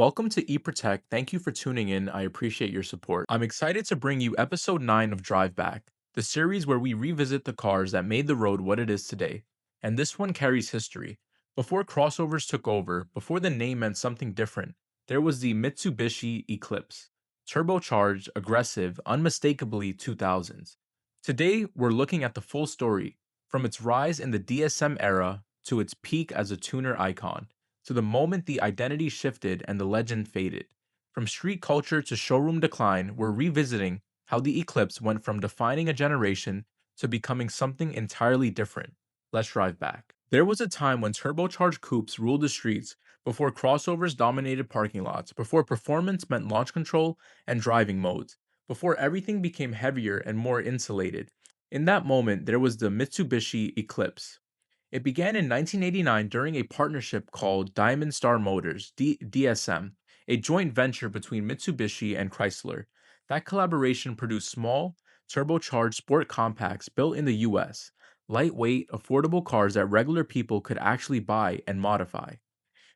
Welcome to eProtect. Thank you for tuning in. I appreciate your support. I'm excited to bring you episode 9 of Drive Back, the series where we revisit the cars that made the road what it is today. And this one carries history. Before crossovers took over, before the name meant something different, there was the Mitsubishi Eclipse. Turbocharged, aggressive, unmistakably 2000s. Today, we're looking at the full story, from its rise in the DSM era to its peak as a tuner icon to the moment the identity shifted and the legend faded. From street culture to showroom decline, we're revisiting how the Eclipse went from defining a generation to becoming something entirely different. Let's drive back. There was a time when turbocharged coupes ruled the streets, before crossovers dominated parking lots, before performance meant launch control and driving modes, before everything became heavier and more insulated. In that moment, there was the Mitsubishi Eclipse. It began in 1989 during a partnership called Diamond Star Motors (DSM), a joint venture between Mitsubishi and Chrysler. That collaboration produced small, turbocharged sport compacts built in the US, lightweight, affordable cars that regular people could actually buy and modify.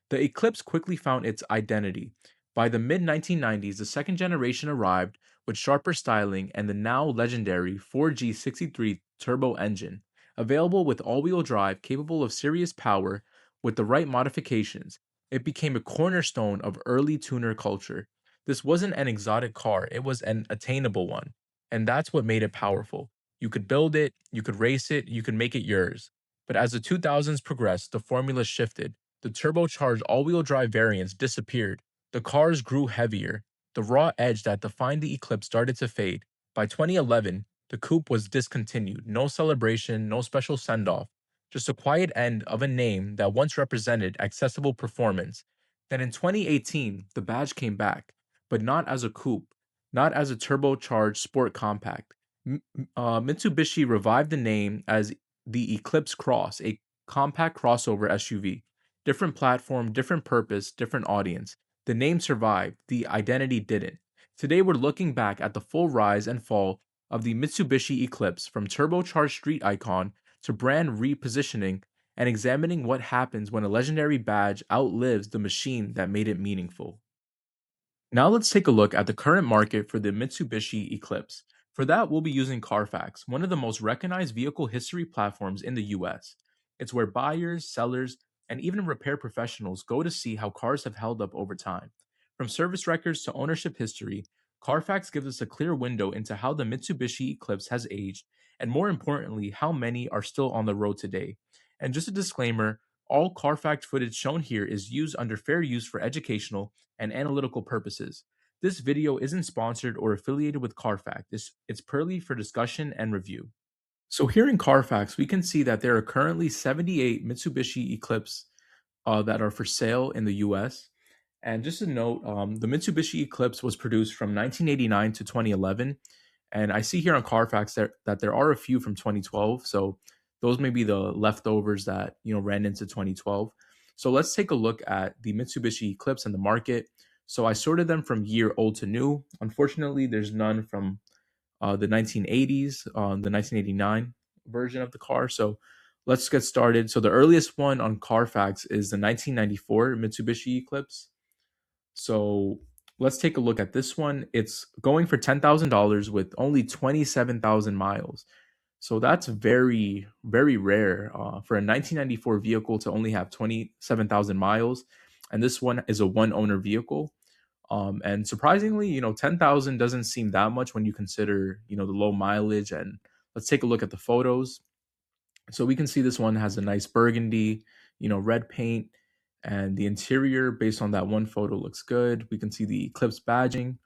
The Eclipse quickly found its identity. By the mid 1990s, the second generation arrived with sharper styling and the now legendary 4G63 turbo engine, available with all wheel drive capable of serious power with the right modifications. It became a cornerstone of early tuner culture. This wasn't an exotic car, it was an attainable one. And that's what made it powerful. You could build it, you could race it, you could make it yours. But as the 2000s progressed, the formula shifted. The turbocharged all-wheel drive variants disappeared. The cars grew heavier. The raw edge that defined the Eclipse started to fade. By 2011, the coupe was discontinued. No celebration, no special send-off. Just a quiet end of a name that once represented accessible performance. Then in 2018, the badge came back, but not as a coupe, not as a turbocharged sport compact. Mitsubishi revived the name as the Eclipse Cross, a compact crossover SUV. Different platform, different purpose, different audience. The name survived, the identity didn't. Today we're looking back at the full rise and fall of the Mitsubishi Eclipse from turbocharged street icon to brand repositioning and examining what happens when a legendary badge outlives the machine that made it meaningful. Now let's take a look at the current market for the Mitsubishi Eclipse. For that, we'll be using Carfax, one of the most recognized vehicle history platforms in the US. It's where buyers, sellers, and even repair professionals go to see how cars have held up over time. From service records to ownership history, Carfax gives us a clear window into how the Mitsubishi Eclipse has aged, and more importantly, how many are still on the road today. And just a disclaimer, all Carfax footage shown here is used under fair use for educational and analytical purposes. This video isn't sponsored or affiliated with Carfax. It's purely for discussion and review. So here in Carfax, we can see that there are currently 78 Mitsubishi Eclipse that are for sale in the US. And just a note, the Mitsubishi Eclipse was produced from 1989 to 2011. And I see here on Carfax that there are a few from 2012. So those may be the leftovers that ran into 2012. So let's take a look at the Mitsubishi Eclipse and the market. So I sorted them from year old to new. Unfortunately, there's none from the 1980s, the 1989 version of the car. So let's get started. So the earliest one on Carfax is the 1994 Mitsubishi Eclipse. So let's take a look at this one. It's going for $10,000 with only 27,000 miles. So that's very, very rare for a 1994 vehicle to only have 27,000 miles. And this one is a one owner vehicle. And surprisingly, 10,000 doesn't seem that much when you consider, the low mileage. And let's take a look at the photos. So we can see this one has a nice burgundy, red paint, and the interior based on that one photo looks good. We can see the Eclipse badging.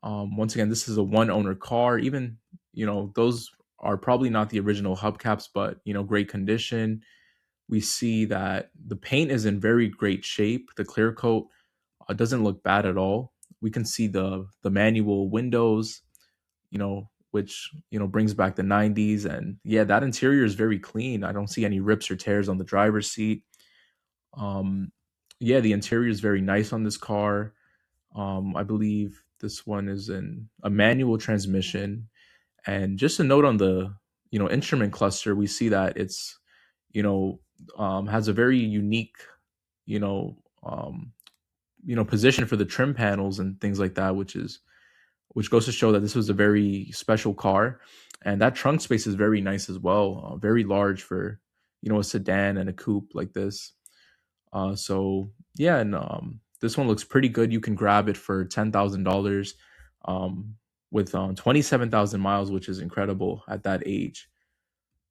Once again, this is a one owner car. Even, those are probably not the original hubcaps, but, great condition. We see that the paint is in very great shape. The clear coat doesn't look bad at all. We can see the manual windows, which brings back the 90s. And yeah, that interior is very clean. I don't see any rips or tears on the driver's seat. Yeah, the interior is very nice on this car. I believe this one is in a manual transmission. And just a note on the instrument cluster, we see that it's has a very unique you know um, position for the trim panels and things like that, which goes to show that this was a very special car. And that trunk space is very nice as well, very large for a sedan and a coupe like this. So yeah, and this one looks pretty good. You can grab it for $10,000, um, with 27,000 miles, which is incredible at that age.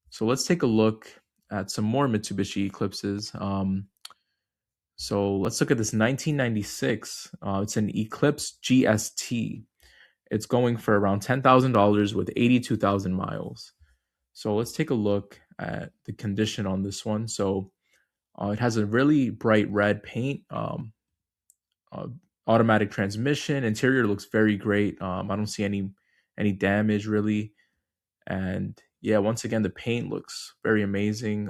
So let's take a look at some more Mitsubishi Eclipses. So let's look at this 1996. It's an Eclipse GST. It's going for around $10,000 with 82,000 miles. So let's take a look at the condition on this one. So it has a really bright red paint, uh, automatic transmission. Interior looks very great. I don't see any damage really. And yeah, once again, the paint looks very amazing.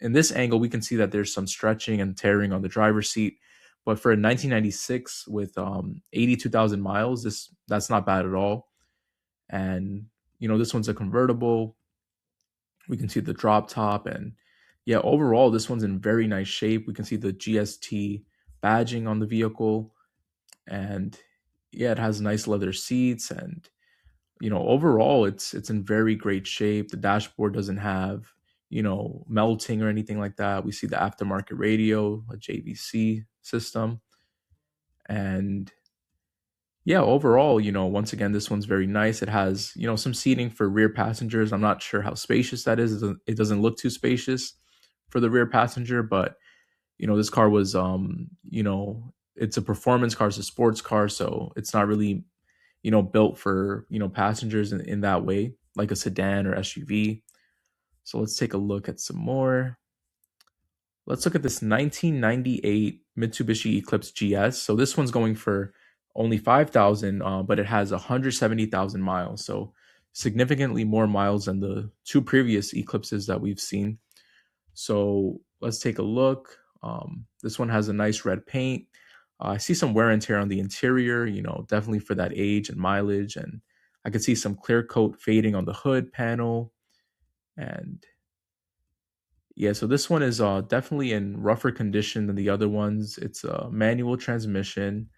In this angle, we can see that there's some stretching and tearing on the driver's seat. But for a 1996 with 82,000 miles, that's not bad at all. And this one's a convertible. We can see the drop top, and yeah, overall, this one's in very nice shape. We can see the GST badging on the vehicle, and yeah, it has nice leather seats, and overall it's in very great shape. The dashboard doesn't have melting or anything like that. We see the aftermarket radio, a JVC system, and yeah, overall, once again, this one's very nice. It has some seating for rear passengers. I'm not sure how spacious that is. It doesn't look too spacious for the rear passenger, but this car was it's a performance car, it's a sports car, so it's not really built for passengers in that way, like a sedan or SUV. So let's take a look at some more. Let's look at this 1998 Mitsubishi Eclipse GS. So this one's going for only 5,000, but it has 170,000 miles. So significantly more miles than the two previous Eclipses that we've seen. So let's take a look. This one has a nice red paint. I see some wear and tear on the interior, definitely for that age and mileage. And I can see some clear coat fading on the hood panel. And yeah, so this one is definitely in rougher condition than the other ones. It's a manual transmission,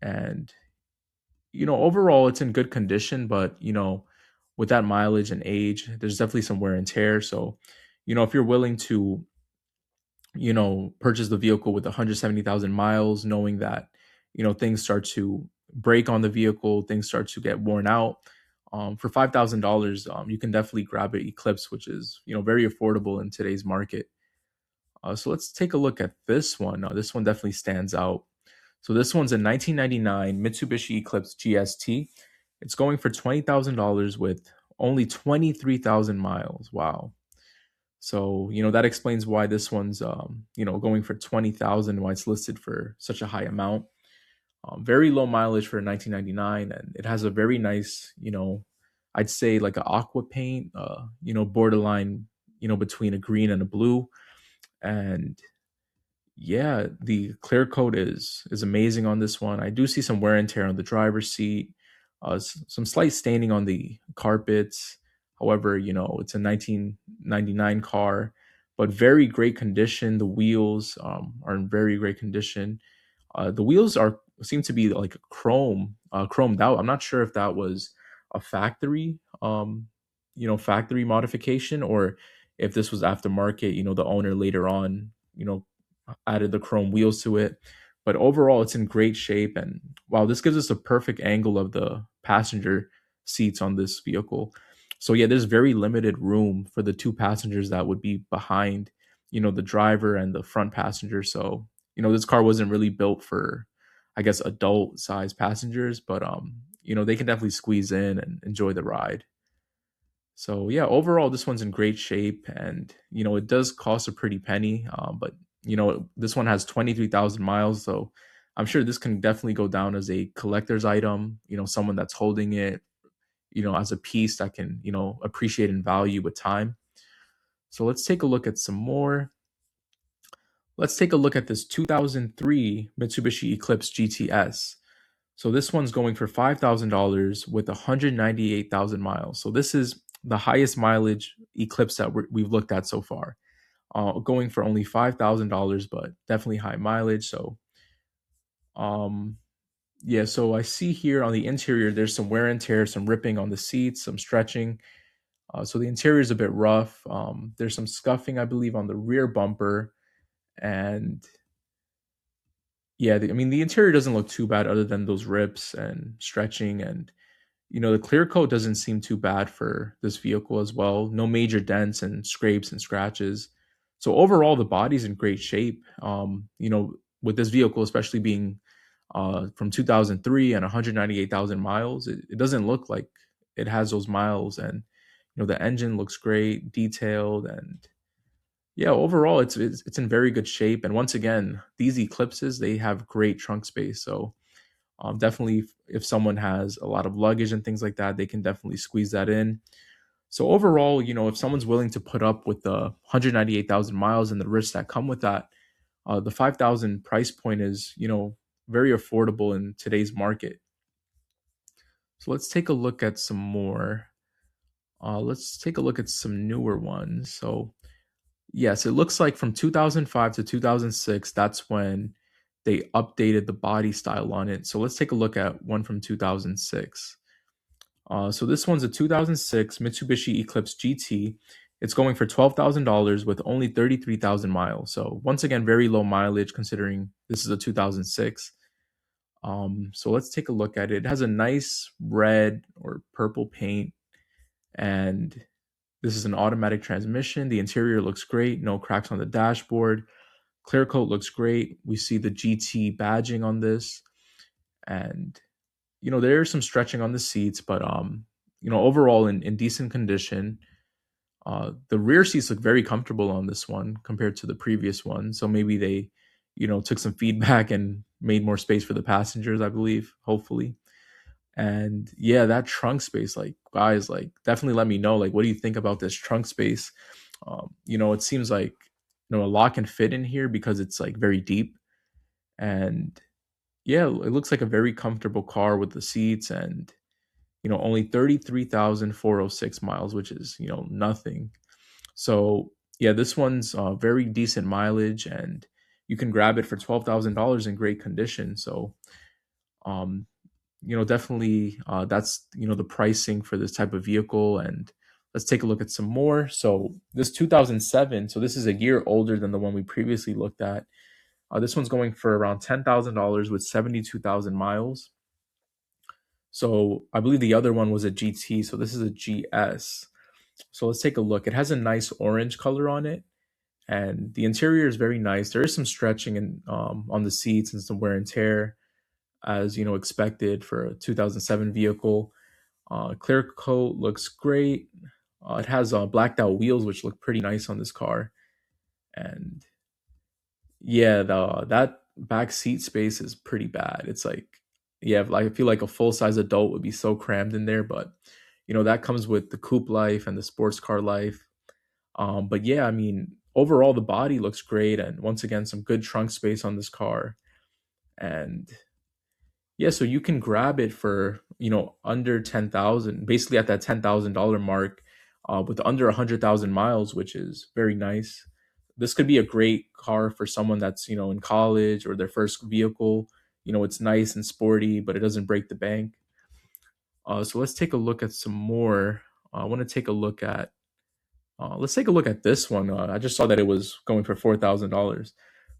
and overall it's in good condition, but with that mileage and age, there's definitely some wear and tear. So, if you're willing to purchase the vehicle with 170,000 miles, knowing that, things start to break on the vehicle, things start to get worn out. For $5,000, you can definitely grab an Eclipse, which is, very affordable in today's market. So let's take a look at this one. This one definitely stands out. So this one's a 1999 Mitsubishi Eclipse GST. It's going for $20,000 with only 23,000 miles. Wow. So, that explains why this one's, going for 20,000, why it's listed for such a high amount. Very low mileage for 1999, and it has a very nice, I'd say like an aqua paint, borderline, between a green and a blue. And yeah, the clear coat is amazing on this one. I do see some wear and tear on the driver's seat, some slight staining on the carpets. However, it's a 1999 car, but very great condition. The wheels are in very great condition. The wheels are seem to be like chromed out. I'm not sure if that was a factory modification, or if this was aftermarket. The owner later on, added the chrome wheels to it. But overall, it's in great shape. And wow, this gives us a perfect angle of the passenger seats on this vehicle. So yeah, there's very limited room for the two passengers that would be behind, the driver and the front passenger. So, this car wasn't really built for, I guess, adult size passengers, but they can definitely squeeze in and enjoy the ride. So yeah, overall, this one's in great shape, and it does cost a pretty penny. But this one has 23,000 miles, so I'm sure this can definitely go down as a collector's item. Someone that's holding it, as a piece that can appreciate in value with time. So let's take a look at some more. Let's take a look at this 2003 Mitsubishi Eclipse GTS. So this one's going for $5,000 with 198,000 miles. So this is the highest mileage Eclipse that we've looked at so far. Going for only $5,000, but definitely high mileage. So Um, yeah, so I see here on the interior, there's some wear and tear, some ripping on the seats, some stretching. So the interior is a bit rough. There's some scuffing, I believe, on the rear bumper, and yeah, I mean the interior doesn't look too bad, other than those rips and stretching, and the clear coat doesn't seem too bad for this vehicle as well. No major dents and scrapes and scratches. So overall, the body's in great shape. With this vehicle, especially being from 2003 and 198,000 miles, it doesn't look like it has those miles. And the engine looks great, detailed, and yeah, overall, it's in very good shape. And once again, these Eclipses, they have great trunk space. So definitely, if someone has a lot of luggage and things like that, they can definitely squeeze that in. So overall, if someone's willing to put up with the 198,000 miles and the risks that come with that, the 5,000 price point is, very affordable in today's market. So let's take a look at some more. Let's take a look at some newer ones. So yes, it looks like from 2005 to 2006, that's when they updated the body style on it. So let's take a look at one from 2006. So this one's a 2006 Mitsubishi Eclipse GT. It's going for $12,000 with only 33,000 miles. So once again, very low mileage considering this is a 2006. So let's take a look at it. It has a nice red or purple paint, and this is an automatic transmission. The interior looks great. No cracks on the dashboard. Clear coat looks great. We see the GT badging on this, and there's some stretching on the seats, but overall in decent condition. The rear seats look very comfortable on this one compared to the previous one. So maybe they, took some feedback and made more space for the passengers, I believe, hopefully. And yeah, that trunk space, like guys, like definitely let me know, like, what do you think about this trunk space? It seems like, a lot can fit in here because it's like very deep. And yeah, it looks like a very comfortable car with the seats, and only 33,406 miles, which is, nothing. So yeah, this one's very decent mileage, and you can grab it for $12,000 in great condition. So um, definitely that's the pricing for this type of vehicle. And let's take a look at some more. So this 2007, so this is a year older than the one we previously looked at. This one's going for around $10,000 with 72,000 miles. So I believe the other one was a GT. So this is a GS. So let's take a look. It has a nice orange color on it, and the interior is very nice. There is some stretching on the seats and some wear and tear, as expected for a 2007 vehicle. Clear coat looks great. It has blacked out wheels, which look pretty nice on this car. And yeah, that back seat space is pretty bad. It's like, yeah, like I feel like a full size adult would be so crammed in there, but that comes with the coupe life and the sports car life. But yeah, I mean, overall the body looks great, and once again, some good trunk space on this car. And yeah, so you can grab it for under 10,000, basically at that $10,000 mark, with under 100,000 miles, which is very nice. This could be a great car for someone that's in college or their first vehicle. It's nice and sporty, but it doesn't break the bank. So let's take a look at some more. I want to take a look at. Let's take a look at this one. I just saw that it was going for $4,000.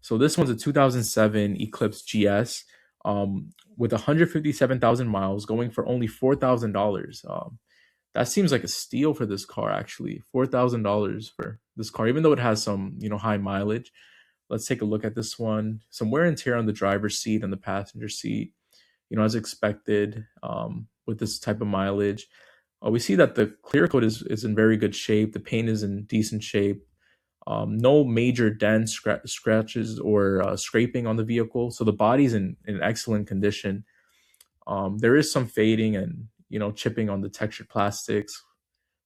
So this one's a 2007 Eclipse GS, with 157,000 miles, going for only $4,000. That seems like a steal for this car, actually. $4,000 for this car, even though it has some high mileage. Let's take a look at this one. Some wear and tear on the driver's seat and the passenger seat, as expected, with this type of mileage. We see that the clear coat is in very good shape. The paint is in decent shape. No major dents, scratches, or scraping on the vehicle. So the body's in excellent condition. There is some fading and chipping on the textured plastics,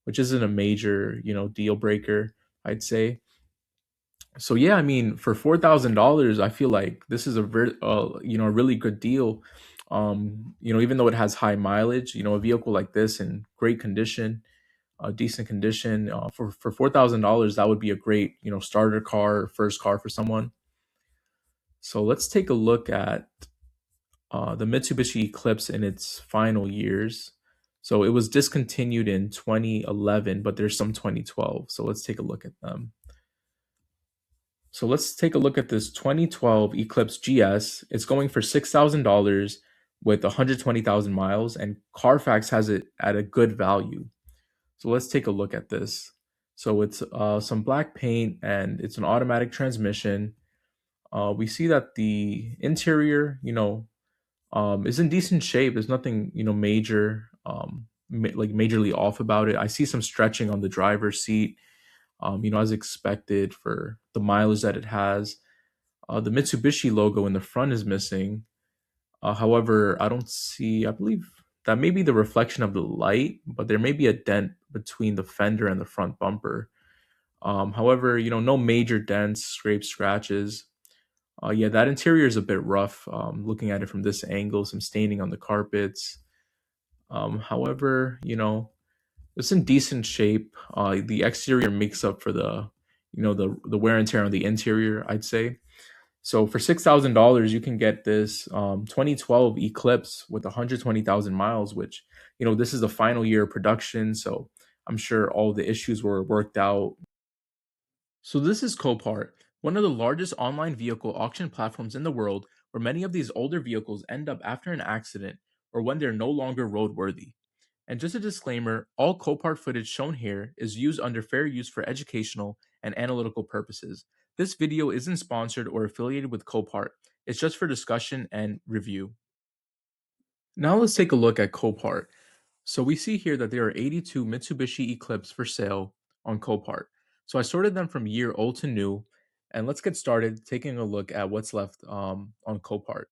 which isn't a major deal breaker, I'd say. So yeah, I mean, for $4,000, I feel like this is a really good deal. Even though it has high mileage, a vehicle like this in great condition, decent condition, for $4,000, that would be a great starter car, first car for someone. So let's take a look at the Mitsubishi Eclipse in its final years. So it was discontinued in 2011, but there's some 2012. So let's take a look at them. So let's take a look at this 2012 Eclipse GS. It's going for $6,000 with 120,000 miles, and Carfax has it at a good value. So let's take a look at this. So it's some black paint and it's an automatic transmission. We see that the interior, is in decent shape. There's nothing, major, like majorly off about it. I see some stretching on the driver's seat, as expected for the mileage that it has. The Mitsubishi logo in the front is missing. However, I don't see, I believe that may be the reflection of the light, but there may be a dent between the fender and the front bumper. However, no major dents, scrapes, scratches. Yeah, that interior is a bit rough. Looking at it from this angle, some staining on the carpets. However, it's in decent shape. The exterior makes up for the wear and tear on the interior, I'd say. So for $6,000, you can get this 2012 Eclipse with 120,000 miles, which this is the final year of production. So I'm sure all the issues were worked out. So this is Copart, one of the largest online vehicle auction platforms in the world, where many of these older vehicles end up after an accident or when they're no longer roadworthy. And just a disclaimer, all Copart footage shown here is used under fair use for educational and analytical purposes. This video isn't sponsored or affiliated with Copart. It's just for discussion and review. Now let's take a look at Copart. So we see here that there are 82 Mitsubishi Eclipse for sale on Copart. So I sorted them from year old to new, and let's get started taking a look at what's left on Copart.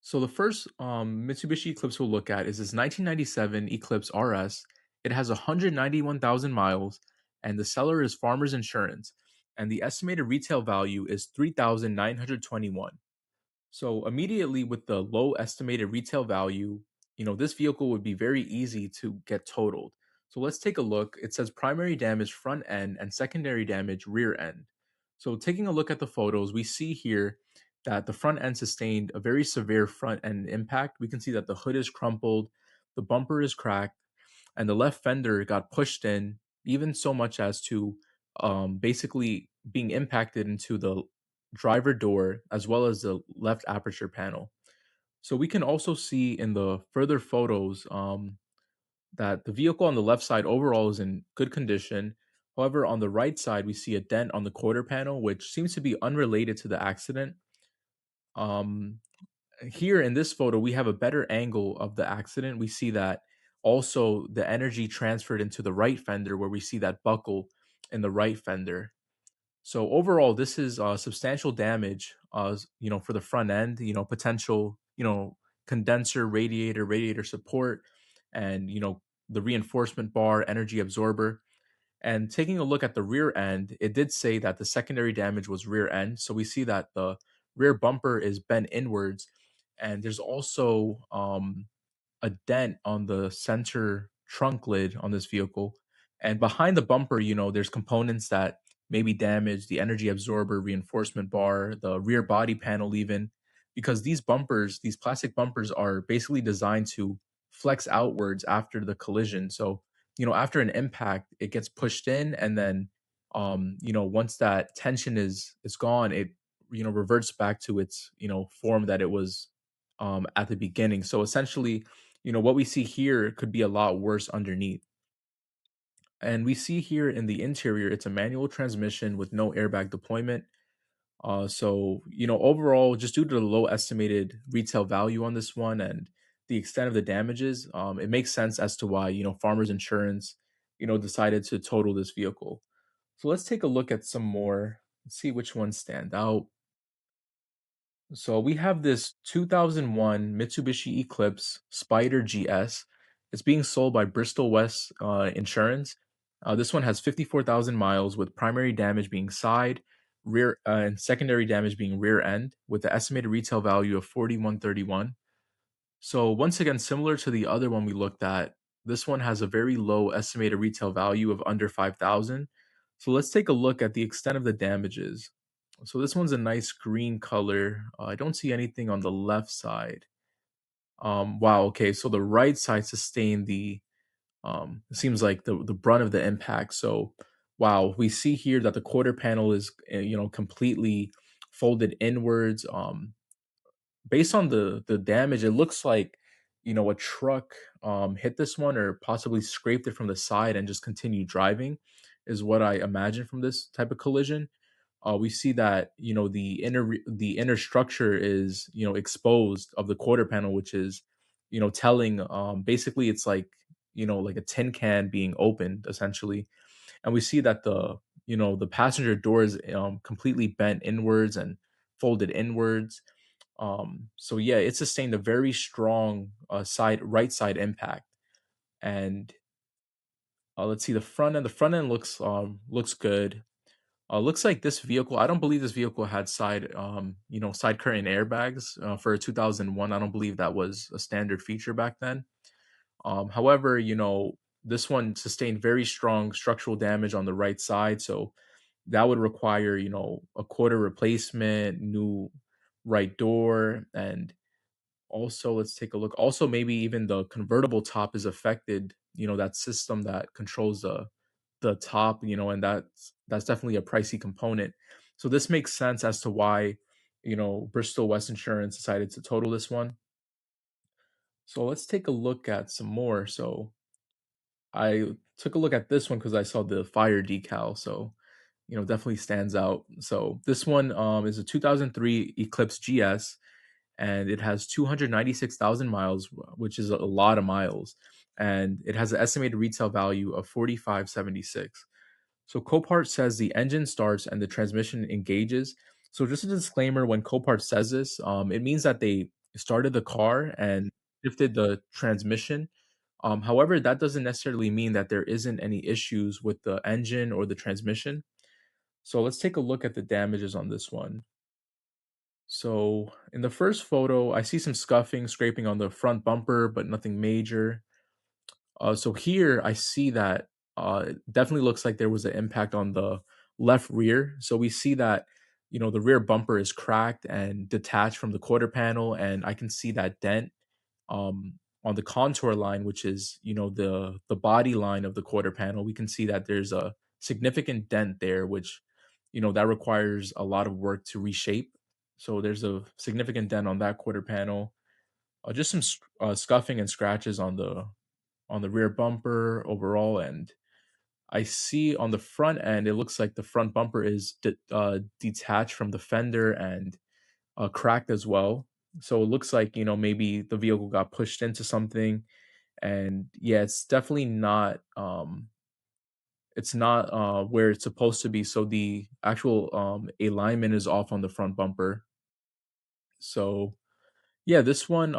So the first Mitsubishi Eclipse we'll look at is this 1997 Eclipse RS. It has 191,000 miles, and the seller is Farmers Insurance, and the estimated retail value is 3,921. So immediately with the low estimated retail value, this vehicle would be very easy to get totaled. So let's take a look. It says primary damage front end and secondary damage rear end. So taking a look at the photos, we see here that the front end sustained a very severe front end impact. We can see that the hood is crumpled, the bumper is cracked, and the left fender got pushed in, even so much as to basically being impacted into the driver door as well as the left aperture panel. So we can also see in the further photos that the vehicle on the left side overall is in good condition. However, on the right side, we see a dent on the quarter panel, which seems to be unrelated to the accident. Um, Here in this photo, we have a better angle of the accident. We see that also the energy transferred into the right fender, where we see that buckle in the right fender. So overall, this is substantial damage, for the front end, potential, condenser, radiator support, and, the reinforcement bar, energy absorber. And taking a look at the rear end, it did say that the secondary damage was rear end. So we see that the rear bumper is bent inwards, and there's also a dent on the center trunk lid on this vehicle. And behind the bumper, there's components that may be damaged, the energy absorber, reinforcement bar, the rear body panel, even because these plastic bumpers are basically designed to flex outwards after the collision. So, after an impact, it gets pushed in, and then, once that tension is gone, it, reverts back to its, form that it was at the beginning. So essentially, what we see here could be a lot worse underneath. And we see here in the interior, it's a manual transmission with no airbag deployment. So, overall, just due to the low estimated retail value on this one and the extent of the damages, it makes sense as to why, Farmers Insurance, decided to total this vehicle. So let's take a look at some more, let's see which ones stand out. So we have this 2001 Mitsubishi Eclipse Spider GS. It's being sold by Bristol West Insurance. This one has 54,000 miles with primary damage being side, rear, and secondary damage being rear end, with the estimated retail value of 4131. So once again, similar to the other one we looked at, this one has a very low estimated retail value of under 5,000. So let's take a look at the extent of the damages. So this one's a nice green color. I don't see anything on the left side. Wow. Okay. So the right side sustained the it seems like the brunt of the impact. So wow, we see here that the quarter panel is completely folded inwards. Based on the damage, it looks like a truck hit this one or possibly scraped it from the side and just continued driving, is what I imagine from this type of collision. We see that the inner structure is exposed of the quarter panel, which is telling. Basically, it's like like a tin can being opened essentially, and we see that the passenger door is completely bent inwards and folded inwards. So yeah, it sustained a very strong right side impact. And let's see the front end. The front end looks good. Looks like this vehicle. I don't believe this vehicle had side curtain airbags for a 2001. I don't believe that was a standard feature back then. However, this one sustained very strong structural damage on the right side, so that would require a quarter replacement, new right door, and also, let's take a look. Also, maybe even the convertible top is affected. That system that controls the top. And that's definitely a pricey component. So this makes sense as to why Bristol West Insurance decided to total this one. So let's take a look at some more. So I took a look at this one because I saw the fire decal. So definitely stands out. So this one is a 2003 Eclipse GS, and it has 296,000 miles, which is a lot of miles, and it has an estimated retail value of 4576. So Copart says the engine starts and the transmission engages. So just a disclaimer: when Copart says this, it means that they started the car and shifted the transmission. However, that doesn't necessarily mean that there isn't any issues with the engine or the transmission. So let's take a look at the damages on this one. So in the first photo, I see some scuffing, scraping on the front bumper, but nothing major. So here I see that it definitely looks like there was an impact on the left rear. So we see that the rear bumper is cracked and detached from the quarter panel, and I can see that dent on the contour line, which is the body line of the quarter panel. We can see that there's a significant dent there, which that requires a lot of work to reshape. So there's a significant dent on that quarter panel. Just some scuffing and scratches on the rear bumper overall, and I see on the front end it looks like the front bumper is detached from the fender and cracked as well. So it looks like maybe the vehicle got pushed into something, and yeah, it's definitely not where it's supposed to be. So the actual alignment is off on the front bumper. So yeah, this one,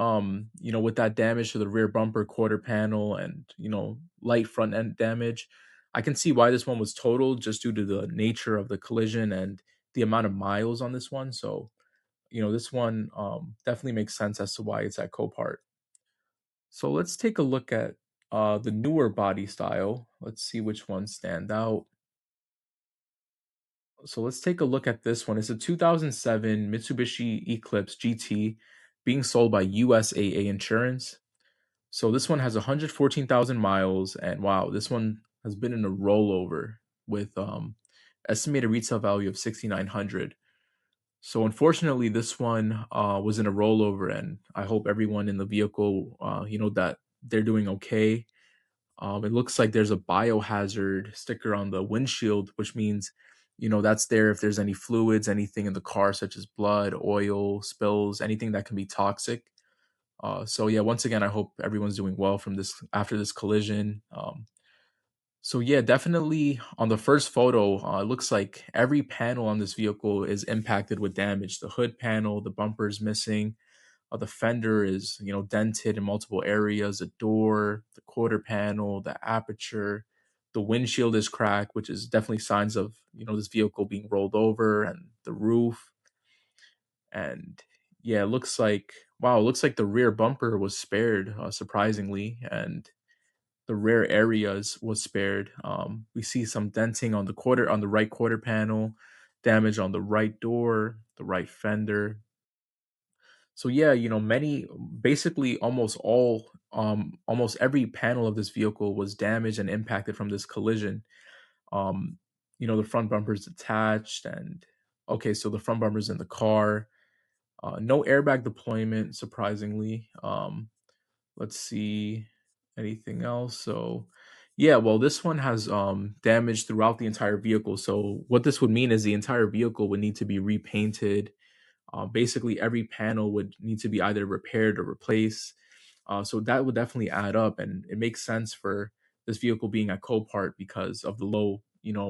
with that damage to the rear bumper, quarter panel, and light front end damage, I can see why this one was totaled just due to the nature of the collision and the amount of miles on this one. So this one definitely makes sense as to why it's at Copart. So let's take a look at the newer body style. Let's see which ones stand out. So let's take a look at this one. It's a 2007 Mitsubishi Eclipse GT being sold by USAA Insurance. So this one has 114,000 miles, and wow, this one has been in a rollover with estimated retail value of 6,900. So unfortunately, this one was in a rollover, and I hope everyone in the vehicle, that they're doing okay. It looks like there's a biohazard sticker on the windshield, which means, that's there if there's any fluids, anything in the car, such as blood, oil, spills, anything that can be toxic. So yeah, once again, I hope everyone's doing well from this after this collision. So yeah, definitely on the first photo, it looks like every panel on this vehicle is impacted with damage. The hood panel, the bumper is missing, the fender is, dented in multiple areas, the door, the quarter panel, the aperture, the windshield is cracked, which is definitely signs of, this vehicle being rolled over, and the roof. And yeah, it looks like, wow, it looks like the rear bumper was spared, surprisingly, and the rear areas was spared. We see some denting on the right quarter panel, damage on the right door, the right fender. So yeah, many basically almost every panel of this vehicle was damaged and impacted from this collision. Um, the front bumper's detached and okay, so the front bumper's in the car. No airbag deployment, surprisingly. Let's see anything else. So yeah, well, this one has damage throughout the entire vehicle. So what this would mean is the entire vehicle would need to be repainted. Basically, every panel would need to be either repaired or replaced. So that would definitely add up, and it makes sense for this vehicle being at Copart because of the low,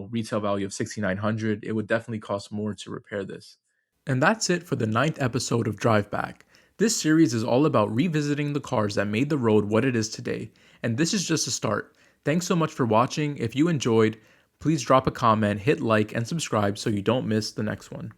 retail value of 6,900. It would definitely cost more to repair this. And that's it for the ninth episode of Drive Back. This series is all about revisiting the cars that made the road what it is today, and this is just a start. Thanks so much for watching. If you enjoyed, please drop a comment, hit like, and subscribe so you don't miss the next one.